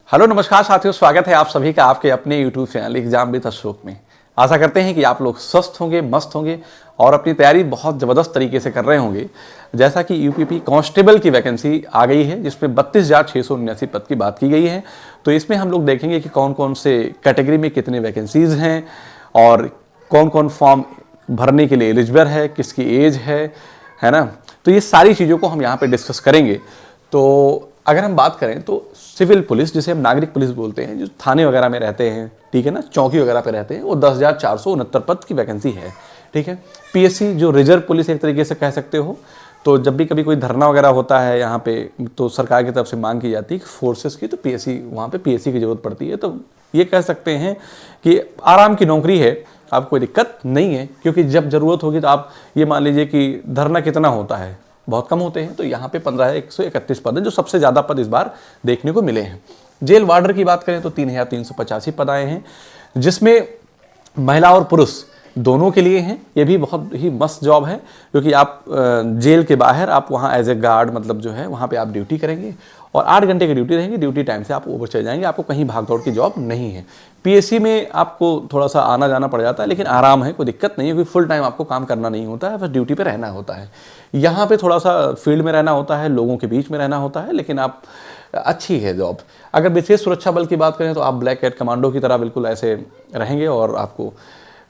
Hello नमस्कार साथियों, स्वागत है आप सभी का आपके अपने YouTube channel exam with Ashok में। आशा करते हैं कि आप लोग स्वस्थ होंगे, मस्त होंगे और अपनी तैयारी बहुत ज़बरदस्त तरीके से कर रहे होंगे। जैसा कि यूपीपी कांस्टेबल की वैकेंसी आ गई है जिसमें 32,679 पद की बात की गई है। तो इसमें हम लोग देखेंगे कि कौन कौन से कैटेगरी में कितने वैकेंसीज हैं और कौन कौन फॉर्म भरने के लिए एलिजिबल है, किसकी एज है ना। तो ये सारी चीज़ों को हम यहाँ पे डिस्कस करेंगे। तो अगर हम बात करें तो सिविल पुलिस, जिसे हम नागरिक पुलिस बोलते हैं, जो थाने वगैरह में रहते हैं, ठीक है ना, चौकी वगैरह पे रहते हैं, वो 10,469 पद की वैकेंसी है। ठीक है। पीएससी जो रिजर्व पुलिस एक तरीके से कह सकते हो। तो जब भी कभी कोई धरना वगैरह होता है यहाँ पे, तो सरकार की तरफ से मांग की जाती है फोर्सेस की, तो पीएससी, वहाँ पे पीएससी की जरूरत पड़ती है। तो ये कह सकते हैं कि आराम की नौकरी है, आपको कोई दिक्कत नहीं है, क्योंकि जब जरूरत होगी तो आप ये मान लीजिए कि धरना कितना होता है, बहुत कम होते हैं। तो यहाँ पे 15,131 पद हैं, जो सबसे ज़्यादा पद इस बार देखने को मिले हैं। जेल वार्डर की बात करें तो 3,385 पद आए हैं, जिसमें महिला और पुरुष दोनों के लिए हैं। ये भी बहुत ही मस्त जॉब है, क्योंकि आप जेल के बाहर आप वहाँ एज ए गार्ड, मतलब जो है वहाँ पे आप ड्यूटी करेंगे और 8 घंटे की ड्यूटी रहेगी। ड्यूटी टाइम से आप ओवर चले जाएंगे, आपको कहीं भाग दौड़ की जॉब नहीं है। पीएससी में आपको थोड़ा सा आना जाना पड़ जाता है, लेकिन आराम है, कोई दिक्कत नहीं है, क्योंकि फुल टाइम आपको काम करना नहीं होता है, बस ड्यूटी पे रहना होता है। यहाँ पे थोड़ा सा फील्ड में रहना होता है, लोगों के बीच में रहना होता है, लेकिन आप अच्छी है जॉब। अगर विशेष सुरक्षा बल की बात करें तो आप ब्लैक कैट कमांडो की तरह बिल्कुल ऐसे रहेंगे और आपको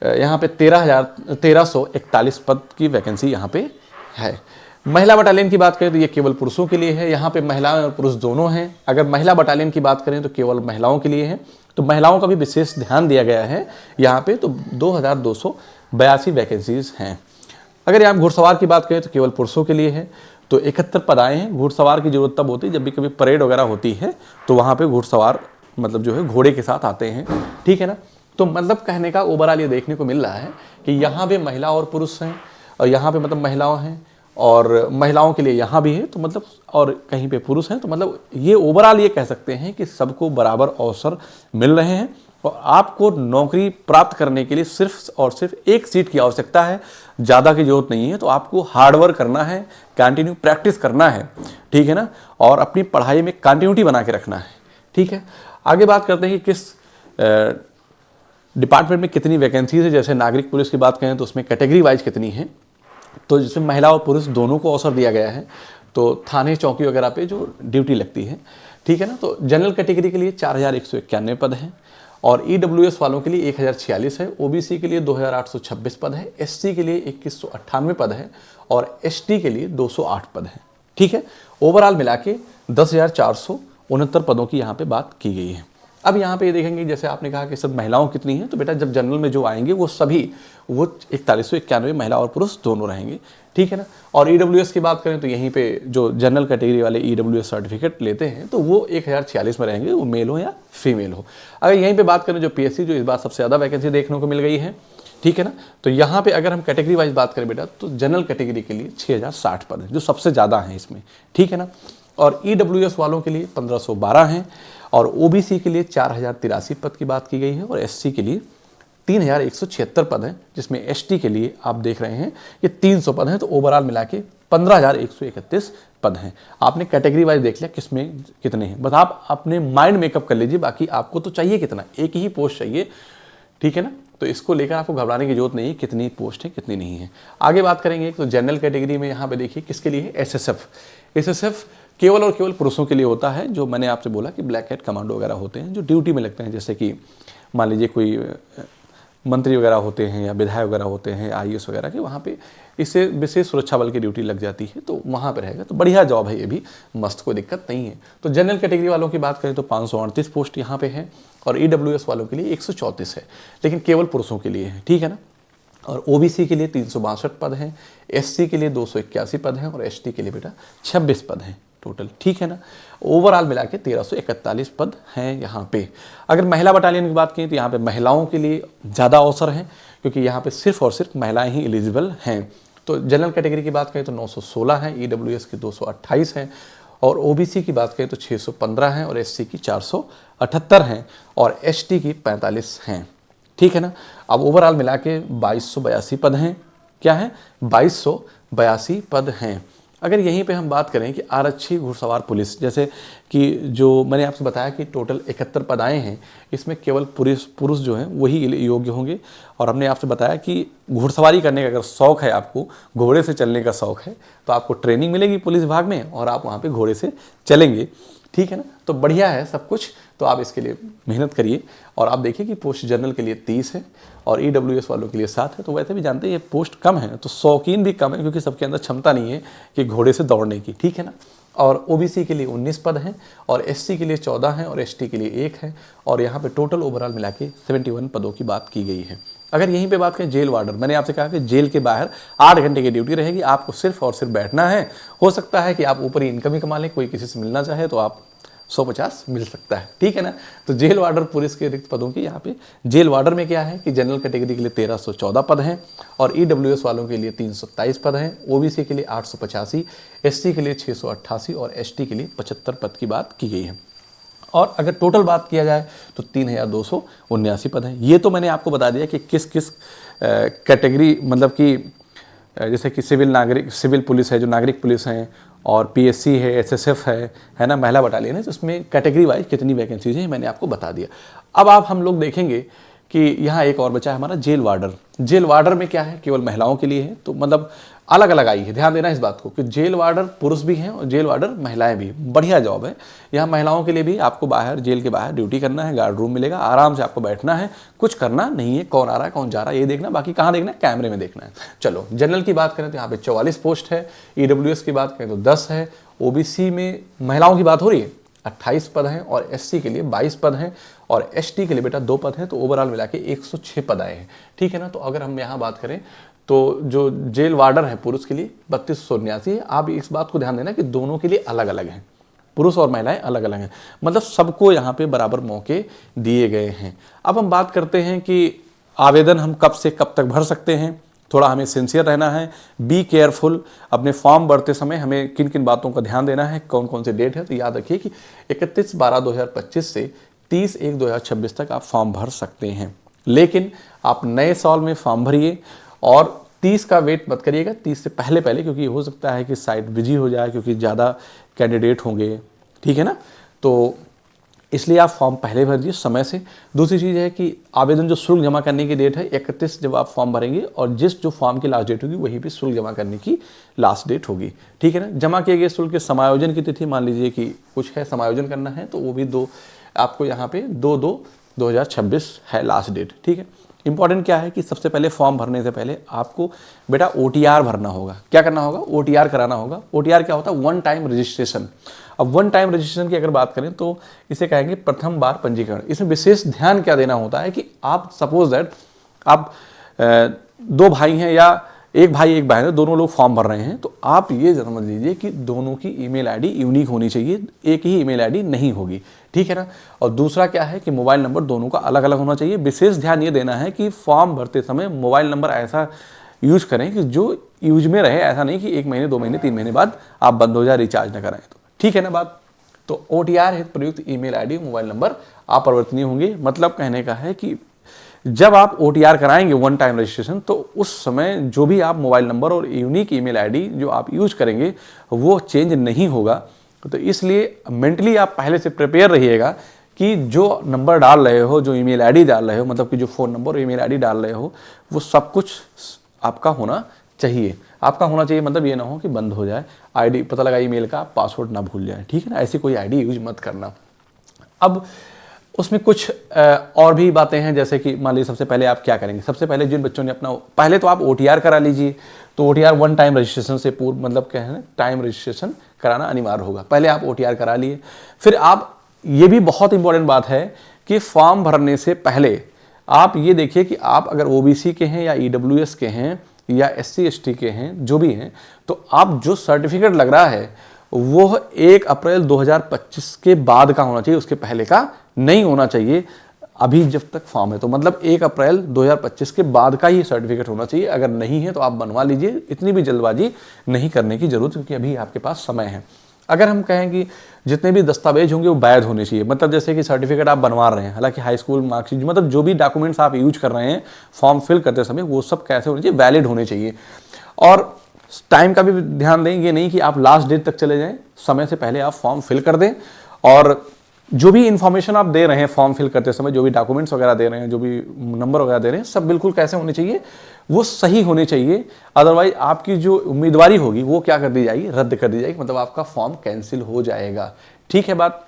यहाँ पे 13,141 पद की वैकेंसी यहाँ पे है। महिला बटालियन की बात करें तो ये केवल पुरुषों के लिए है। यहाँ पे महिलाएं और पुरुष दोनों हैं। अगर महिला बटालियन की बात करें तो केवल महिलाओं के लिए है, तो महिलाओं का भी विशेष ध्यान दिया गया है यहाँ पे। तो 2,282 वैकेंसीज हैं। अगर यहाँ घुड़सवार की बात करें तो केवल पुरुषों के लिए है, तो 71 पद आए हैं। घुड़सवार की जरूरत तब होती है जब भी कभी परेड वगैरह होती है, तो वहाँ पे घुड़सवार मतलब जो है घोड़े के साथ आते हैं, ठीक है ना। तो मतलब कहने का ओवरऑल ये देखने को मिल रहा है कि यहाँ पे महिला और पुरुष हैं, और यहाँ पे मतलब महिलाओं हैं, और महिलाओं के लिए यहाँ भी है, तो मतलब और कहीं पे पुरुष हैं। तो मतलब ये ओवरऑल ये कह सकते हैं कि सबको बराबर अवसर मिल रहे हैं, और आपको नौकरी प्राप्त करने के लिए सिर्फ और सिर्फ एक सीट की आवश्यकता है, ज़्यादा की जरूरत नहीं है। तो आपको हार्डवर्क करना है, कंटिन्यू प्रैक्टिस करना है, ठीक है ना, और अपनी पढ़ाई में कंटिन्यूटी बना के रखना है, ठीक है। आगे बात करते हैं कि किस डिपार्टमेंट में कितनी वैकेंसीज है। जैसे नागरिक पुलिस की बात करें तो उसमें कैटेगरी वाइज कितनी है, तो जिसमें महिला और पुरुष दोनों को अवसर दिया गया है। तो थाने चौकी वगैरह पे जो ड्यूटी लगती है, ठीक है ना। तो जनरल कैटेगरी के लिए 4,191 पद हैं, और ईडब्ल्यूएस वालों के लिए 1,046 है। ओबीसी के लिए 2,826 पद है। एससी के लिए 2,198 पद है, और एसटी के लिए 208 पद है, ठीक है। ओवरऑल मिला के 10,469 पदों की यहाँ पे बात की गई है। अब यहाँ पे ये देखेंगे, जैसे आपने कहा कि सब महिलाओं कितनी हैं, तो बेटा जब जनरल में जो आएंगे वो सभी 4191 महिला और पुरुष दोनों रहेंगे, ठीक है ना। और ईडब्ल्यूएस की बात करें तो यहीं पे जो जनरल कैटेगरी वाले ईडब्ल्यूएस सर्टिफिकेट लेते हैं, तो वो 1,046 में रहेंगे, वो मेल हो या फीमेल हो। अगर यहीं पे बात करें जो पीएससी, जो इस बार सबसे ज़्यादा वैकेंसी देखने को मिल गई है, ठीक है ना, तो यहाँ पे अगर हम कैटेगरी वाइज बात करें बेटा, तो जनरल कैटेगरी के लिए 6,060 पद हैं, जो सबसे ज़्यादा हैं इसमें, ठीक है ना। और ईडब्ल्यूएस वालों के लिए 1,512 हैं, और ओबीसी के लिए 4,083 पद की बात की गई है, और एससी के लिए 3,176 पद हैं, जिसमें एसटी के लिए आप देख रहे हैं कि 300 पद हैं। तो ओवरऑल मिला के 15,131 पद हैं। आपने कैटेगरी वाइज देख लिया किसमें कितने हैं, बस आप अपने माइंड मेकअप कर लीजिए। बाकी आपको तो चाहिए कितना, एक ही पोस्ट चाहिए, ठीक है ना। तो इसको लेकर आपको घबराने की जरूरत नहीं है, कितनी पोस्ट है कितनी नहीं है। आगे बात करेंगे तो जनरल कैटेगरी में यहाँ पे देखिए किसके लिए है, एसएसएफ केवल और केवल पुरुषों के लिए होता है। जो मैंने आपसे बोला कि ब्लैक कैट कमांडो वगैरह होते हैं, जो ड्यूटी में लगते हैं, जैसे कि मान लीजिए कोई मंत्री वगैरह होते हैं या विधायक वगैरह होते हैं, आईएएस वगैरह के, वहाँ पे इससे विशेष सुरक्षा बल की ड्यूटी लग जाती है, तो वहाँ पे रहेगा। तो बढ़िया जॉब है ये भी, मस्त, कोई दिक्कत नहीं है। तो जनरल कैटेगरी वालों की बात करें तो 538 पोस्ट यहाँ पे है, और ईडब्ल्यूएस वालों के लिए 134 है, लेकिन केवल पुरुषों के लिए है, ठीक है ना। और ओबीसी के लिए 362 पद हैं, एससी के लिए 281 पद हैं, और एसटी के लिए बेटा 26 पद हैं टोटल, ठीक है ना। ओवरऑल मिला के 1,341 पद हैं यहाँ पे। अगर महिला बटालियन की बात करें तो यहाँ पे महिलाओं के लिए ज़्यादा अवसर हैं, क्योंकि यहाँ पे सिर्फ और सिर्फ महिलाएं ही एलिजिबल हैं। तो जनरल कैटेगरी की बात करें तो 916 हैं, ईडब्ल्यूएस की 228 हैं, और ओबीसी की बात करें तो 615 हैं, और एससी की 478 हैं, और एसटी की 45 हैं, ठीक है ना। अब ओवरऑल मिला के 2,282 पद हैं। क्या है, 2,282 पद हैं। अगर यहीं पे हम बात करें कि आरक्षी घुड़सवार पुलिस, जैसे कि जो मैंने आपसे बताया कि टोटल 71 पद आए हैं, इसमें केवल पुरुष जो हैं वही योग्य होंगे। और हमने आपसे बताया कि घुड़सवारी करने का अगर शौक़ है, आपको घोड़े से चलने का शौक़ है, तो आपको ट्रेनिंग मिलेगी पुलिस विभाग में और आप वहाँ पे घोड़े से चलेंगे, ठीक है ना। तो बढ़िया है सब कुछ, तो आप इसके लिए मेहनत करिए। और आप देखिए कि पोस्ट जनरल के लिए 30 है और EWS वालों के लिए 7 है। तो वैसे भी जानते हैं ये पोस्ट कम है, तो शौकीन भी कम है, क्योंकि सबके अंदर क्षमता नहीं है कि घोड़े से दौड़ने की, ठीक है ना। और OBC के लिए 19 पद हैं और SC के लिए 14 हैं और ST के लिए 1 है। और यहाँ पे टोटल ओवरऑल मिला के 71 पदों की बात की गई है। अगर यहीं पे बात करें जेल वार्डर, मैंने आपसे कहा कि जेल के बाहर 8 घंटे की ड्यूटी रहेगी, आपको सिर्फ और सिर्फ बैठना है। हो सकता है कि आप ऊपरी इनकम ही कमा लें, कोई किसी से मिलना चाहे तो आप 150 मिल सकता है, ठीक है ना। तो जेल वार्डर पुलिस के रिक्त पदों की यहाँ पे जेल वार्डर में क्या है कि जनरल कैटेगरी के लिए 1314 पद हैं और EWS वालों के लिए 327 पद हैं, OBC के लिए 885, SC के लिए 688 और ST के लिए 75 पद की बात की गई है। और अगर टोटल बात किया जाए तो 3279 पद हैं। ये तो मैंने आपको बता दिया कि किस किस कैटेगरी, मतलब कि जैसे कि सिविल पुलिस है, जो नागरिक पुलिस हैं, और PSC है, SSF है ना, महिला बटालियन है, तो उसमें कैटेगरी वाइज कितनी वैकेंसीज हैं मैंने आपको बता दिया। अब आप हम लोग देखेंगे कि यहाँ एक और बचा है हमारा जेल वार्डर। जेल वार्डर में क्या है, केवल महिलाओं के लिए है, तो मतलब अलग अलग आई है, ध्यान देना इस बात को कि जेल वार्डर पुरुष भी हैं और जेल वार्डर महिलाएं भी। बढ़िया जॉब है। यहाँ महिलाओं के लिए भी आपको बाहर जेल के बाहर ड्यूटी करना है, गार्ड रूम मिलेगा, आराम से आपको बैठना है, कुछ करना नहीं है, कौन आ रहा है कौन जा रहा है ये देखना, बाकी कहाँ देखना है, कैमरे में देखना है। चलो जनरल की बात करें तो यहाँ पे 44 पोस्ट है, EWS की बात करें तो 10 है, OBC में महिलाओं की बात हो रही है 28 पद हैं और SC के लिए 22 पद हैं और ST के लिए बेटा 2 पद हैं। तो ओवरऑल मिला के 106 पद आए हैं, ठीक है ना। तो अगर हम यहाँ बात करें तो जो जेल वार्डर है पुरुष के लिए 3279 है। आप इस बात को ध्यान देना कि दोनों के लिए अलग अलग हैं, पुरुष और महिलाएं अलग अलग हैं, मतलब सबको यहाँ पे बराबर मौके दिए गए हैं। अब हम बात करते हैं कि आवेदन हम कब से कब तक भर सकते हैं। थोड़ा हमें सिंसियर रहना है, बी केयरफुल। अपने फॉर्म भरते समय हमें किन किन बातों का ध्यान देना है, कौन कौन से डेट है, तो याद रखिए कि 31/12/2025 से 30/1/2026 तक आप फॉर्म भर सकते हैं। लेकिन आप नए साल में फॉर्म भरिए और 30 का वेट मत करिएगा, 30 से पहले क्योंकि हो सकता है कि साइट बिजी हो जाए, क्योंकि ज़्यादा कैंडिडेट होंगे, ठीक है ना। तो इसलिए आप फॉर्म पहले भर दीजिए समय से। दूसरी चीज़ है कि आवेदन जो शुल्क जमा करने की डेट है 31 जब आप फॉर्म भरेंगे, और जिस जो फॉर्म की लास्ट डेट होगी वहीं पे शुल्क जमा करने की लास्ट डेट होगी, ठीक है ना। जमा किए गए शुल्क के समायोजन की तिथि, मान लीजिए कि कुछ है समायोजन करना है, तो वो भी आपको यहाँ पे 2/2/2026 है लास्ट डेट, ठीक है। इंपॉर्टेंट क्या है कि सबसे पहले फॉर्म भरने से पहले आपको बेटा OTR भरना होगा। क्या करना होगा, OTR कराना होगा। OTR क्या होता है, वन टाइम रजिस्ट्रेशन। अब वन टाइम रजिस्ट्रेशन की अगर बात करें तो इसे कहेंगे प्रथम बार पंजीकरण। इसमें विशेष ध्यान क्या देना होता है कि आप सपोज दैट आप 2 भाई हैं या एक भाई एक बहन है, दोनों लोग फॉर्म भर रहे हैं, तो आप ये समझ लीजिए कि दोनों की ईमेल आईडी यूनिक होनी चाहिए, एक ही ईमेल आईडी नहीं होगी, ठीक है ना। और दूसरा क्या है कि मोबाइल नंबर दोनों का अलग अलग होना चाहिए। विशेष ध्यान ये देना है कि फॉर्म भरते समय मोबाइल नंबर ऐसा यूज करें कि जो यूज में रहे, ऐसा नहीं कि 1 महीने 2 महीने 3 महीने बाद आप बंद हो जाए, रिचार्ज न कराएं, तो ठीक है ना बात। तो OTR हेतु प्रयुक्त ईमेल आईडी मोबाइल नंबर अपरिवर्तनीय होंगे। मतलब कहने का है कि जब आप OTR कराएंगे वन टाइम रजिस्ट्रेशन, तो उस समय जो भी आप मोबाइल नंबर और यूनिक ईमेल आईडी जो आप यूज करेंगे वो चेंज नहीं होगा। तो इसलिए मेंटली आप पहले से प्रिपेयर रहिएगा कि जो नंबर डाल रहे हो, जो ईमेल आईडी डाल रहे हो, मतलब कि जो फ़ोन नंबर और ईमेल आईडी डाल रहे हो, वो सब कुछ आपका होना चाहिए। आपका होना चाहिए मतलब ये ना हो कि बंद हो जाए आईडी, पता लगा ईमेल का, पासवर्ड ना भूल जाए, ठीक है ना। ऐसी कोई आईडी यूज मत करना। अब उसमें कुछ और भी बातें हैं, जैसे कि मान लीजिए सबसे पहले आप क्या करेंगे। सबसे पहले जिन बच्चों ने अपना, पहले तो आप OTR करा लीजिए। तो OTR वन टाइम रजिस्ट्रेशन से पूर्व, मतलब क्या है ना, टाइम रजिस्ट्रेशन कराना अनिवार्य होगा। पहले आप OTR करा लिए, फिर आप, ये भी बहुत इंपॉर्टेंट बात है कि फॉर्म भरने से पहले आप ये देखिए कि आप अगर OBC के हैं या EWS के हैं या SC ST के हैं, जो भी हैं, तो आप जो सर्टिफिकेट लग रहा है वो 1 अप्रैल 2025 के बाद का होना चाहिए, उसके पहले का नहीं होना चाहिए। अभी जब तक फॉर्म है तो मतलब 1 अप्रैल 2025 के बाद का ही सर्टिफिकेट होना चाहिए। अगर नहीं है तो आप बनवा लीजिए, इतनी भी जल्दबाजी नहीं करने की जरूरत, क्योंकि अभी आपके पास समय है। अगर हम कहें कि जितने भी दस्तावेज होंगे वो वैध होने चाहिए, मतलब जैसे कि सर्टिफिकेट आप बनवा रहे हैं, हालांकि हाई स्कूल मार्कशीट, मतलब जो भी डॉक्यूमेंट्स आप यूज कर रहे हैं फॉर्म फिल करते समय, वो सब कैसे होने चाहिए, वैलिड होने चाहिए। और टाइम का भी ध्यान दें, ये नहीं कि आप लास्ट डेट तक चले जाएं, समय से पहले आप फॉर्म फिल कर दें। और जो भी इंफॉर्मेशन आप दे रहे हैं फॉर्म फिल करते समय, जो भी डॉक्यूमेंट्स वगैरह दे रहे हैं, जो भी नंबर वगैरह दे रहे हैं, सब बिल्कुल कैसे होने चाहिए, वो सही होने चाहिए। अदरवाइज आपकी जो उम्मीदवारी होगी वो क्या कर दी जाएगी, रद्द कर दी जाएगी, मतलब आपका फॉर्म कैंसिल हो जाएगा। ठीक है बात।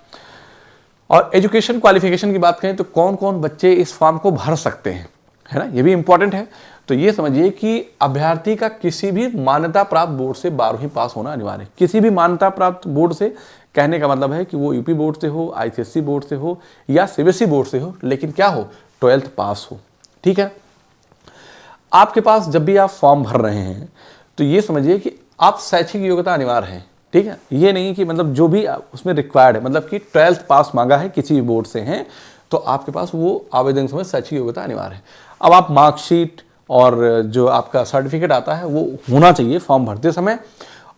और एजुकेशन क्वालिफिकेशन की बात करें तो कौन कौन बच्चे इस फॉर्म को भर सकते हैं, है ना, ये भी इंपॉर्टेंट है। तो ये समझिए कि अभ्यर्थी का किसी भी मान्यता प्राप्त बोर्ड से 12वीं पास होना अनिवार्य है। किसी भी मान्यता प्राप्त बोर्ड से, कहने का मतलब है कि वो यूपी बोर्ड से हो, आईसीएसई बोर्ड से हो या सीबीएसई बोर्ड से हो, लेकिन क्या हो, 12th पास हो। ठीक है। आपके पास जब भी आप फॉर्म भर रहे हैं तो ये समझिए कि आप शैक्षिक योग्यता अनिवार्य है। ठीक है, ये नहीं कि मतलब जो भी उसमें रिक्वायर्ड है, मतलब कि 12th पास मांगा है किसी भी बोर्ड से हैं तो आपके पास वो आवेदन समय शैक्षिक योग्यता अनिवार्य है। अब आप मार्कशीट और जो आपका सर्टिफिकेट आता है वो होना चाहिए फॉर्म भरते समय।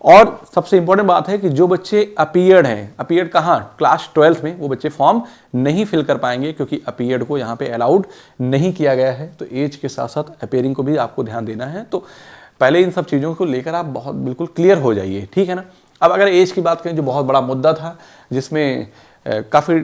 और सबसे इंपॉर्टेंट बात है कि जो बच्चे अपीयर्ड हैं, अपीयर्ड कहाँ, क्लास 12th में, वो बच्चे फॉर्म नहीं फिल कर पाएंगे क्योंकि अपीयर्ड को यहाँ पे अलाउड नहीं किया गया है। तो एज के साथ साथ अपीयरिंग को भी आपको ध्यान देना है। तो पहले इन सब चीज़ों को लेकर आप बहुत बिल्कुल क्लियर हो जाइए। ठीक है ना। अब अगर एज की बात करें, जो बहुत बड़ा मुद्दा था, जिसमें काफ़ी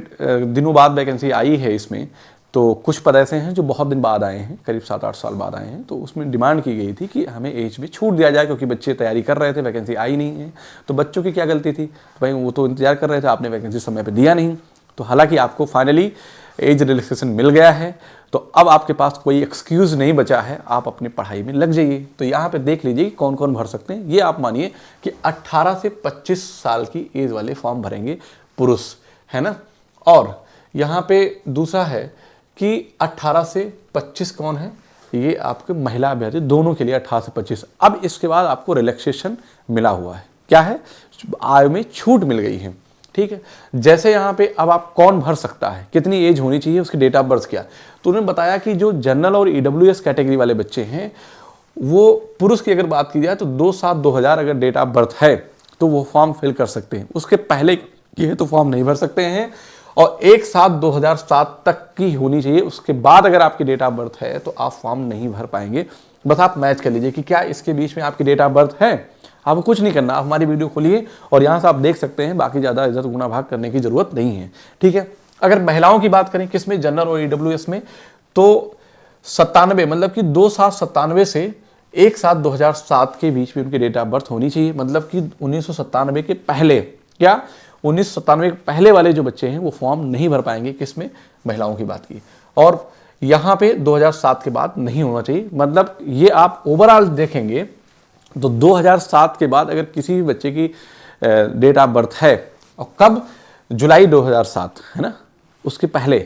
दिनों बाद वैकेंसी आई है इसमें, तो कुछ पद ऐसे हैं जो बहुत दिन बाद आए हैं, करीब 7-8 साल बाद आए हैं। तो उसमें डिमांड की गई थी कि हमें एज में छूट दिया जाए क्योंकि बच्चे तैयारी कर रहे थे, वैकेंसी आई नहीं है। तो बच्चों की क्या गलती थी, तो भाई वो तो इंतजार कर रहे थे, आपने वैकेंसी समय पर दिया नहीं। तो हालांकि आपको फाइनली एज रिलैक्सेशन मिल गया है, तो अब आपके पास कोई एक्सक्यूज़ नहीं बचा है, आप अपनी पढ़ाई में लग जाइए। तो यहाँ पे देख लीजिए कि कौन कौन भर सकते हैं। ये आप मानिए कि 18 से 25 साल की एज वाले फॉर्म भरेंगे पुरुष, है ना। और यहाँ पे दूसरा है कि 18 से 25 कौन है, ये आपके महिला अभ्यर्थी, दोनों के लिए 18 से 25। अब इसके बाद आपको रिलैक्सेशन मिला हुआ है, क्या है, आयु में छूट मिल गई है। ठीक है। जैसे यहाँ पे अब आप कौन भर सकता है, कितनी एज होनी चाहिए, उसकी डेट ऑफ बर्थ क्या, तो उन्होंने बताया कि जो जनरल और ईडब्ल्यूएस कैटेगरी वाले बच्चे हैं, वो पुरुष की अगर बात की जाए तो 2/7/2000 अगर डेट ऑफ बर्थ है तो वो फॉर्म फिल कर सकते हैं। उसके पहले की है तो फॉर्म नहीं भर सकते हैं। और 1/7/2007 तक की होनी चाहिए। उसके बाद अगर आपकी डेट ऑफ बर्थ है तो आप फॉर्म नहीं भर पाएंगे। बस आप मैच कर लीजिए कि क्या इसके बीच में आपकी डेट ऑफ बर्थ है। आपको कुछ नहीं करना, आप हमारी वीडियो खोलिए और यहाँ से आप देख सकते हैं, बाकी ज़्यादा इधर गुना भाग करने की जरूरत नहीं है। ठीक है। अगर महिलाओं की बात करें किसमें, जनरल और ईडब्ल्यूएस में, तो 97, मतलब कि 2/7/97 से 1/7/2007 के बीच में उनकी डेट ऑफ बर्थ होनी चाहिए। मतलब कि 1997 के पहले, क्या 1997 के पहले वाले जो बच्चे हैं वो फॉर्म नहीं भर पाएंगे। किसमें, महिलाओं की बात की। और यहाँ पे 2007 के बाद नहीं होना चाहिए। मतलब ये आप ओवरऑल देखेंगे तो 2007 के बाद अगर किसी भी बच्चे की डेट ऑफ बर्थ है, और कब, जुलाई 2007, है ना, उसके पहले,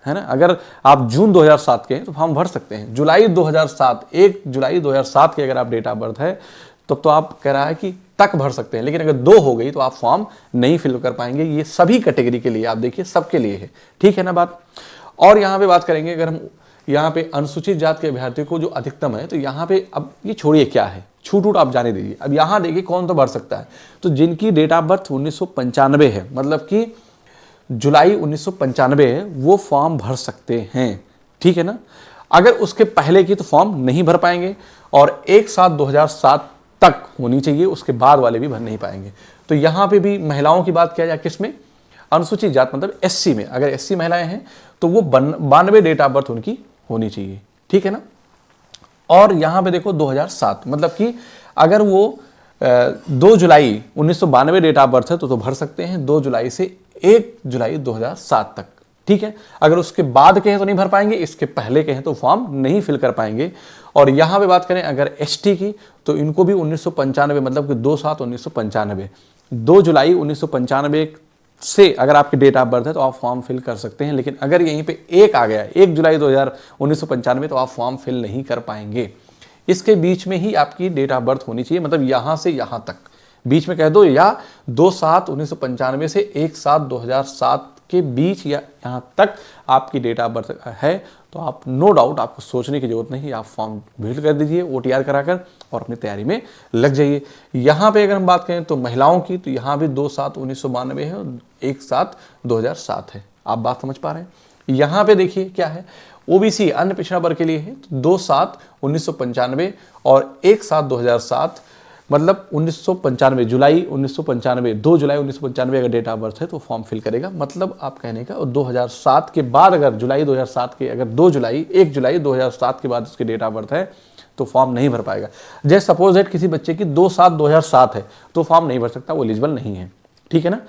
है ना, अगर आप जून 2007 के हैं तो फॉर्म भर सकते हैं। जुलाई 2007, 1 जुलाई 2007 की अगर आप डेट ऑफ बर्थ है तब तो आप कह रहा है कि तक भर सकते हैं। लेकिन अगर 2 हो गई तो आप फॉर्म नहीं फिल कर पाएंगे। ये सभी कैटेगरी के लिए, आप देखिए सबके लिए है। ठीक है ना बात। और यहाँ पे बात करेंगे, अगर हम यहाँ पे अनुसूचित जात के अभ्यर्थियों को जो अधिकतम है, तो यहाँ पे अब ये छोड़िए क्या है, छूट आप जाने दीजिए। अब यहाँ देखिए कौन तो भर सकता है, तो जिनकी डेट ऑफ बर्थ 1995 है, मतलब कि जुलाई 1995 है, वो फॉर्म भर सकते हैं। ठीक है ना। अगर उसके पहले की तो फॉर्म नहीं भर पाएंगे। और 1/7/2007 तक होनी चाहिए, उसके बाद वाले भी भर नहीं पाएंगे। तो यहाँ पे भी महिलाओं की बात किया जाए, किसमें, अनुसूचित जात मतलब एससी में, अगर एससी महिलाएं हैं तो वो 92 डेट ऑफ बर्थ उनकी होनी चाहिए। ठीक है ना। और यहाँ पे देखो 2007, मतलब कि अगर वो 2 जुलाई 1992 डेट ऑफ बर्थ है तो भर सकते हैं 2 जुलाई से 1 जुलाई 2007 तक। ठीक है। अगर उसके बाद के हैं तो नहीं भर पाएंगे, इसके पहले के हैं तो फॉर्म नहीं फिल कर पाएंगे। और यहाँ पे बात करें अगर एसटी की, तो इनको भी 1995, मतलब कि 2/7/1995, 2 जुलाई 1995 से अगर आपकी डेट ऑफ बर्थ है तो आप फॉर्म फिल कर सकते हैं। लेकिन अगर यहीं पे 1 आ गया, 1 जुलाई 1995, तो आप फॉर्म फिल नहीं कर पाएंगे। इसके बीच में ही आपकी डेट ऑफ बर्थ होनी चाहिए, मतलब यहाँ से यहाँ तक बीच में कह दो, या 2/7/1995 से 1/7/2007 के बीच या यहाँ तक आपकी डेट ऑफ बर्थ है, तो आप नो डाउट, आपको सोचने की जरूरत नहीं, आप फॉर्म फिल कर दीजिए OTR कराकर और अपनी तैयारी में लग जाइए। यहाँ पे अगर हम बात करें तो महिलाओं की, तो यहाँ भी 2/7/1992 है और 1/7/2007 है। आप बात समझ पा रहे हैं। यहाँ पे देखिए क्या है, OBC अन्य पिछड़ा वर्ग के लिए है तो 2/7/1995 और 1/7/2007 मतलब 1995 जुलाई 1995 2 जुलाई 1995 अगर डेट ऑफ बर्थ है तो फॉर्म फिल करेगा। मतलब आप कहने का, और 2007 के बाद अगर जुलाई 2007 के अगर 1 जुलाई 2007 के बाद उसकी डेट ऑफ बर्थ है तो फॉर्म नहीं भर पाएगा। जैसे सपोज दैट किसी बच्चे की 2/7/2007 है तो फॉर्म नहीं भर सकता, वो एलिजिबल नहीं है, ठीक है ना।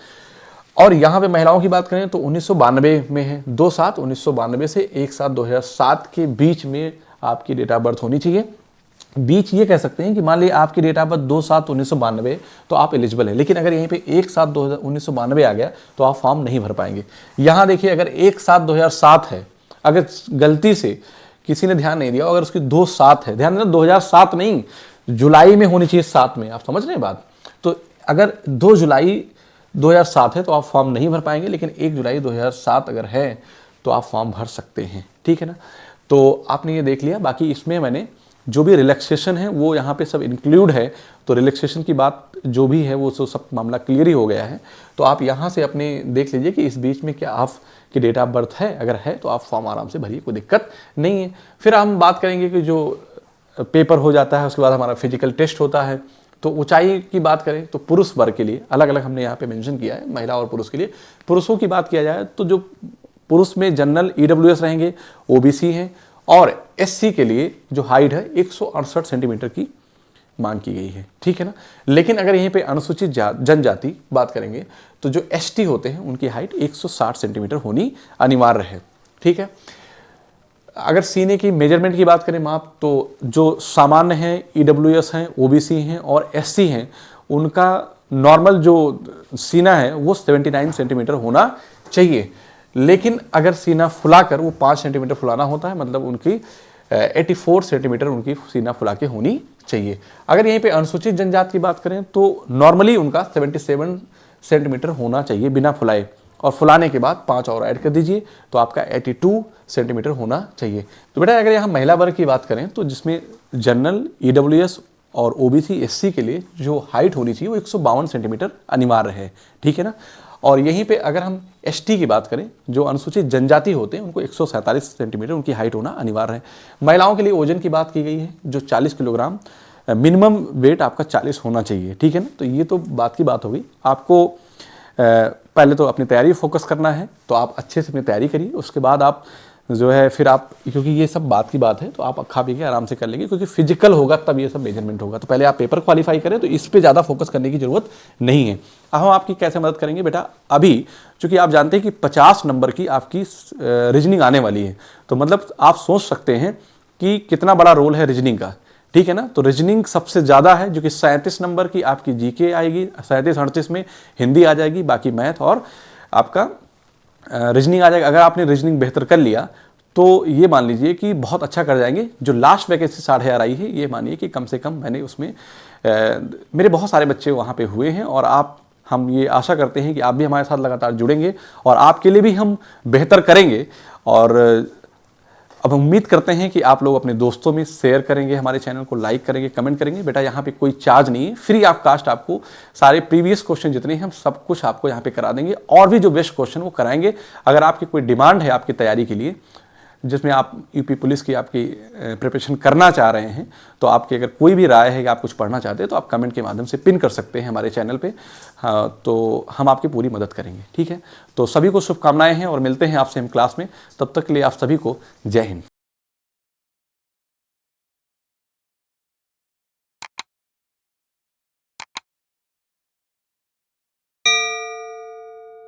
और यहाँ पे महिलाओं की बात करें तो 1992 में है, 2/7/1992 से 1/7/2007 के बीच में आपकी डेट ऑफ बर्थ होनी चाहिए। बीच ये कह सकते हैं कि मान लीजिए आपकी डेट ऑफ बर्थ 2/7/1992 तो आप एलिजिबल है, लेकिन अगर यहीं पे 1/7/1992 आ गया तो आप फॉर्म नहीं भर पाएंगे। यहाँ देखिए अगर 1/7/2007 है, अगर गलती से किसी ने ध्यान नहीं दिया, अगर उसकी 2/7 है, ध्यान देना 2007 नहीं, जुलाई में होनी चाहिए 7 में, आप समझ रहे हैं बात। तो अगर 2 जुलाई 2007 है तो आप फॉर्म नहीं भर पाएंगे, लेकिन 1 जुलाई 2007 अगर है तो आप फॉर्म भर सकते हैं, ठीक है ना। तो आपने ये देख लिया। बाकी इसमें मैंने जो भी रिलैक्सेशन है वो यहाँ पे सब इंक्लूड है, तो रिलैक्सेशन की बात जो भी है वो सब मामला क्लियर ही हो गया है। तो आप यहाँ से अपने देख लीजिए कि इस बीच में क्या आपकी डेट ऑफ बर्थ है, अगर है तो आप फॉर्म आराम से भरिए, कोई दिक्कत नहीं है। फिर हम बात करेंगे कि जो पेपर हो जाता है उसके बाद हमारा फिजिकल टेस्ट होता है। तो ऊंचाई की बात करें तो पुरुष वर्ग के लिए अलग अलग हमने यहाँ पे मेंशन किया है, महिला और पुरुष के लिए। पुरुषों की बात किया जाए तो जो पुरुष में जनरल ईडब्ल्यूएस रहेंगे, ओबीसी हैं, और एससी के लिए जो हाइट है 168 सेंटीमीटर की मांग की गई है, ठीक है ना। लेकिन अगर यहीं पे अनुसूचित जनजाति बात करेंगे तो जो एसटी होते हैं उनकी हाइट 160 सेंटीमीटर होनी अनिवार्य है, ठीक है। अगर सीने की मेजरमेंट की बात करें माप, तो जो सामान्य हैं, ईडब्ल्यूएस हैं, ओबीसी हैं और एससी हैं, उनका नॉर्मल जो सीना है वो 79 सेंटीमीटर होना चाहिए। लेकिन अगर सीना फुलाकर वो 5 सेंटीमीटर फुलाना होता है, मतलब उनकी 84 सेंटीमीटर उनकी सीना फुला के होनी चाहिए। अगर यहीं पे अनुसूचित जनजाति की बात करें तो नॉर्मली उनका 77 सेंटीमीटर होना चाहिए बिना फुलाए, और फुलाने के बाद 5 और ऐड कर दीजिए तो आपका 82 सेंटीमीटर होना चाहिए। तो बेटा अगर यहाँ महिला वर्ग की बात करें तो जिसमें जनरल, ईडब्ल्यूएस और ओबीसी एससी के लिए जो हाइट होनी चाहिए वो 152 सेंटीमीटर अनिवार्य है, ठीक है ना। और यहीं पे अगर हम एसटी की बात करें, जो अनुसूचित जनजाति होते हैं, उनको 147 सेंटीमीटर उनकी हाइट होना अनिवार्य है। महिलाओं के लिए वजन की बात की गई है, जो 40 किलोग्राम मिनिमम वेट आपका 40 होना चाहिए, ठीक है ना। तो ये तो बात की बात हो गई। आपको पहले तो अपनी तैयारी फोकस करना है, तो आप अच्छे से अपनी तैयारी करिए। उसके बाद आप जो है फिर आप, क्योंकि ये सब बात की बात है तो आप खा पी के आराम से कर लेंगे, क्योंकि फिजिकल होगा तब ये सब मेजरमेंट होगा। तो पहले आप पेपर क्वालिफाई करें, तो इस पे ज़्यादा फोकस करने की जरूरत नहीं है। अब हम आपकी कैसे मदद करेंगे बेटा, अभी चूंकि आप जानते हैं कि 50 नंबर की आपकी रीजनिंग आने वाली है, तो मतलब आप सोच सकते हैं कि कितना बड़ा रोल है रीजनिंग का, ठीक है ना। तो रीजनिंग सबसे ज़्यादा है, जो कि 37 नंबर की आपकी जीके आएगी, 37-38 में हिंदी आ जाएगी, बाकी मैथ और आपका रीजनिंग आ जाएगा। अगर आपने रीजनिंग बेहतर कर लिया तो ये मान लीजिए कि बहुत अच्छा कर जाएंगे। जो लास्ट वैकेंसी 1500 आई है, ये मानिए कि कम से कम मैंने उसमें मेरे बहुत सारे बच्चे वहाँ पे हुए हैं, और हम ये आशा करते हैं कि आप भी हमारे साथ लगातार जुड़ेंगे और आपके लिए भी हम बेहतर करेंगे। और अब उम्मीद करते हैं कि आप लोग अपने दोस्तों में शेयर करेंगे, हमारे चैनल को लाइक करेंगे, कमेंट करेंगे। बेटा यहाँ पे कोई चार्ज नहीं है, फ्री ऑफ कास्ट आपको सारे प्रीवियस क्वेश्चन जितने हैं हम सब कुछ आपको यहाँ पे करा देंगे, और भी जो बेस्ट क्वेश्चन वो कराएंगे। अगर आपकी कोई डिमांड है आपकी तैयारी के लिए, जिसमें आप यूपी पुलिस की आपकी प्रिपरेशन करना चाह रहे हैं, तो आपकी अगर कोई भी राय है कि आप कुछ पढ़ना चाहते हैं तो आप कमेंट के माध्यम से पिन कर सकते हैं हमारे चैनल पे। हाँ, तो हम आपकी पूरी मदद करेंगे, ठीक है। तो सभी को शुभकामनाएं हैं और मिलते हैं आपसे हम क्लास में। तब तक के लिए आप सभी को जय हिंद।